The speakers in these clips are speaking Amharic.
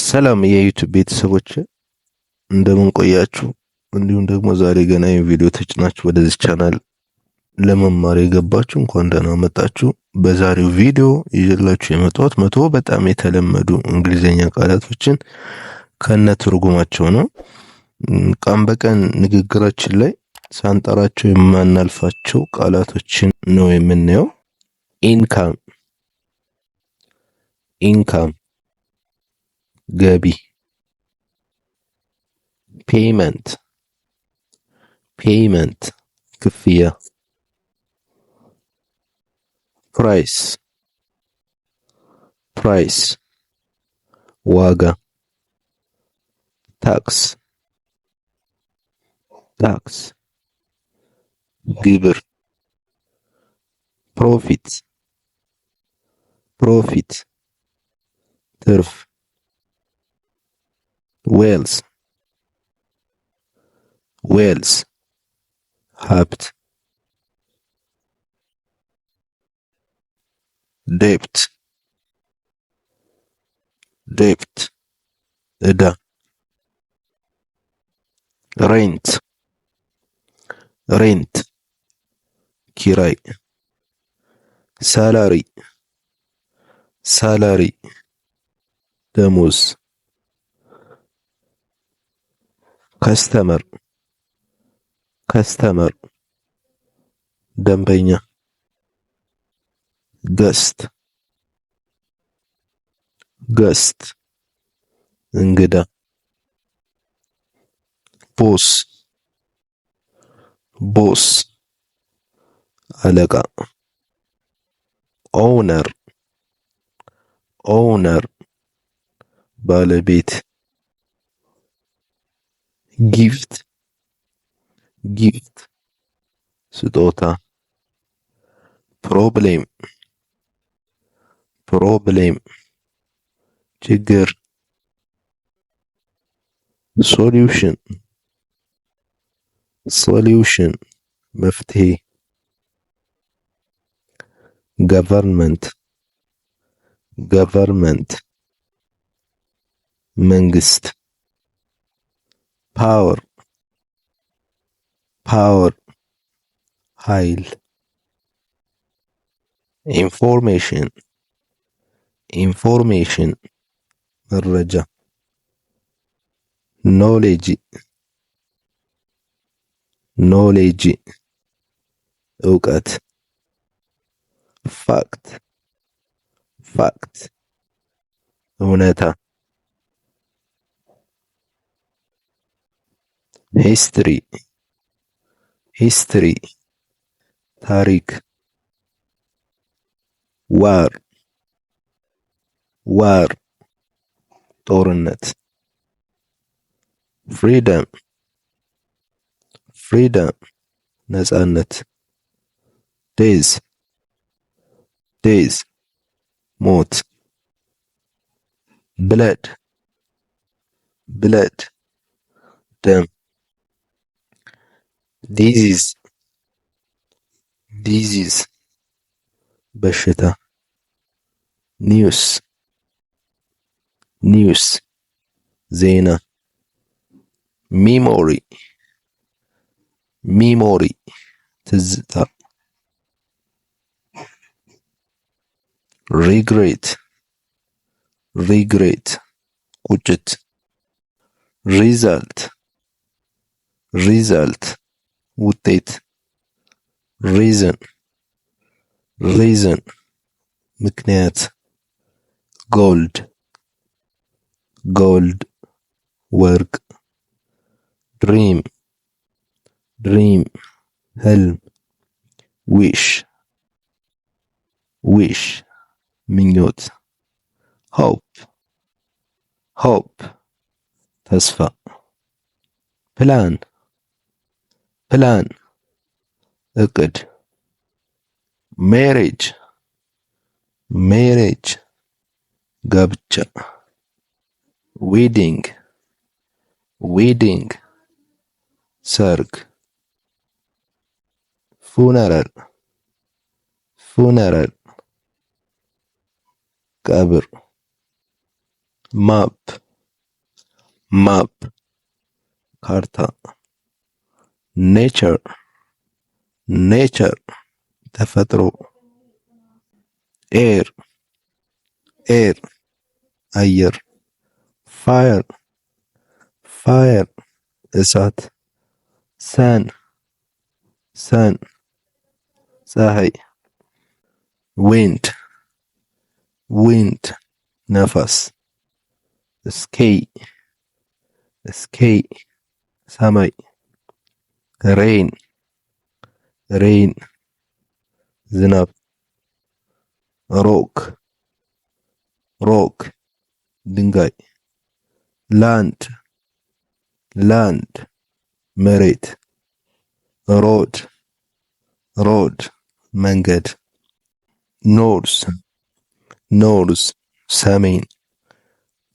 ሰላም የዩቲዩብ ቤተሰቦች እንደምን ቆያችሁ? እንዲሁም ደግሞ ዛሬ ገና ቪዲዮ ተጭናችሁ ወደዚህ ቻናል ለመማር የገባችሁ እንኳን ደህና መጣችሁ። በዛሬው ቪዲዮ ይዤላችሁ የመጣሁት 100 በጣም የተለመዱ እንግሊዘኛ ቃላቶችን ከነ ትርጉማቸው ነው። ቀን በቀን ንግግራችን ላይ ሳንጠራቸው የማናልፋቸው ቃላቶችን ነው የምናየው። ኢንካም ገቢ፣ ፔይመንት ክፍያ፣ ፕራይስ ዋጋ፣ ታክስ ግብር፣ ፕሮፊት ትርፍ፣ ዌልስ ሀብት፣ ዴፕት ዕዳ፣ ሬንት ኪራይ፣ ሳላሪ ደሞዝ፣ ከስተመር ደንበኛ፣ ገስት እንግዳ፣ ቦስ አለቃ፣ ኦውነር ባለቤት፣ ጊፍት ስጦታ፣ ፕሮብሌም ችግር፣ ሶሉሽን መፍትሄ፣ ገቨርንመንት መንግስት፣ ፓወር ኃይል፣ ኢንፎርሜሽን መረጃ፣ ኖሌጅ እውቀት፣ ፋክት እውነታ፣ ሂስትሪ ታሪክ፣ ዋር ጦርነት፣ ፍሪደም ነጻነት፣ ዴዝ ሞት፣ ብለድ ደም፣ ዲዚዝ በሽታ፣ ኒውስ ዜና፣ ሚሞሪ ትዝታ፣ ሪግሬት ቁጭት፣ ሪዛልት ውጤት፣ ሪዝን ምክንያት፣ ጎልድ ወርቅ፣ ድሪም ህልም፣ ዊሽ ምኞት፣ ሆፕ ተስፋ፣ ፕላን እቅድ፣ ሜሬጅ ጋብቻ፣ ዌዲንግ ሰርግ፣ ፉነራል ቀብር፣ ማፕ ማፕ ካርታ ኔቸር ተፈጥሮ ኤር አየር ፋየር እሳት ሰን ፀሐይ ዊንድ ነፋስ ስኬይ ሰማይ ሬን ዝናብ ሮክ ድንጋይ ላንድ መሬት ሮድ መንገድ ኖርዝ ሰሜን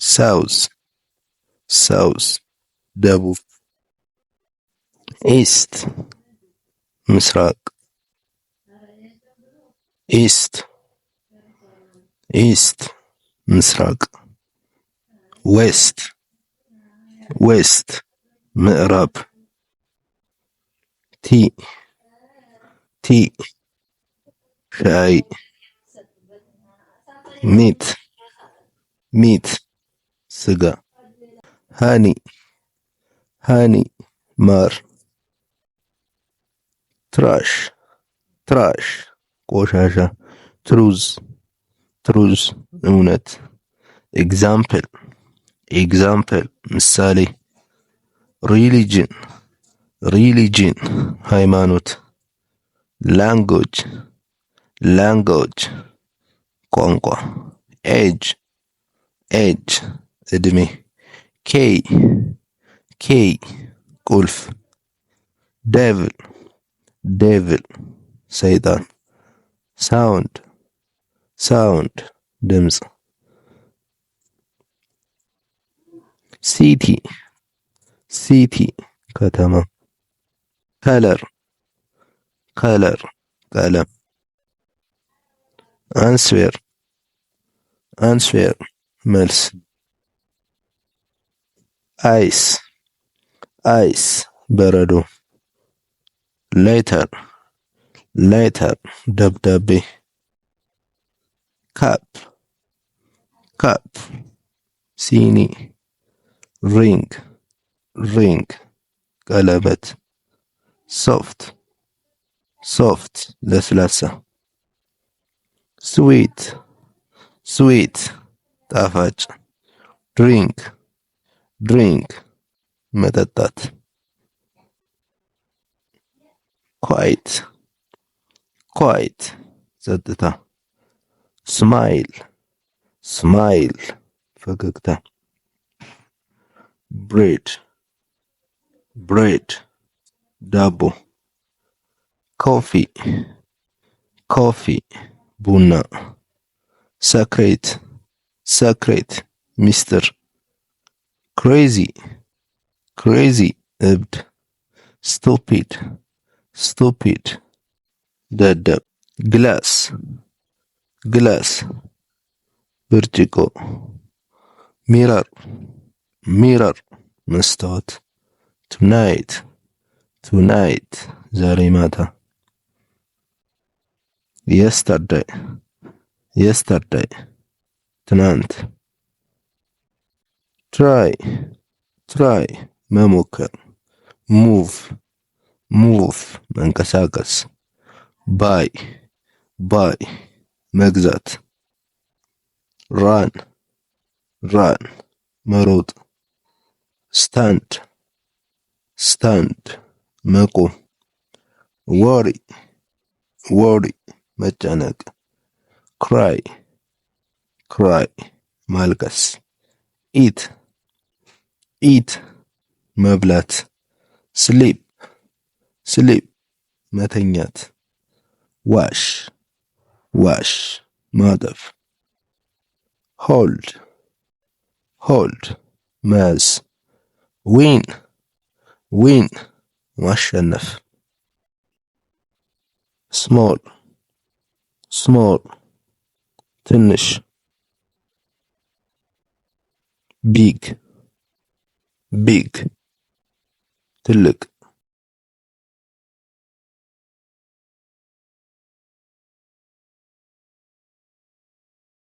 ሳውዝ ደቡብ ኢስት ምስራቅ ምስራቅ ዌስት ምዕራብ ቲ ሻይ ሚት ስጋ ሃኒ ማር ትራሽ ቆሻሻ ትሩዝ እውነት ኤግዛምፕል ምሳሌ ሪሊጅን ሃይማኖት ላንጉዌጅ ቋንቋ ኤጅ እድሜ ኬይ ቁልፍ ዴቭል ሰይጣን ሳውንድ ድምፅ ሲቲ ከተማ ከለር ቀለም አንስዌር መልስ አይስ በረዶ ሌተር ደብዳቤ ካፕ ሲኒ ሪንግ ቀለበት ሶፍት ለስላሳ ስዊት ጣፋጭ ድሪንክ መጠጣት ኳይት ጸጥታ ስማይል ፈገግታ ብሬድ ዳቦ ኮፊ ቡና ሰክሬት ሚስጥር ክሬዚ እብድ ስቱፒድ ደደብ ግላስ ብርጭቆ ሚረር መስታወት ቱናይት ዛሬ ማታ የስተርዳይ ትናንት ትራይ መሞከር ሙቭ መንቀሳቀስ ባይ መግዛት ራን መሮጥ ስታንድ መቆም ወሪ መጨነቅ ክራይ ማልቀስ ኢት መብላት ስሊፕ መተኛት ዋሽ ማጠፍ ሆልድ መያዝ ዊን ማሸነፍ ስሞል ትንሽ ቢግ ቢግ ትልቅ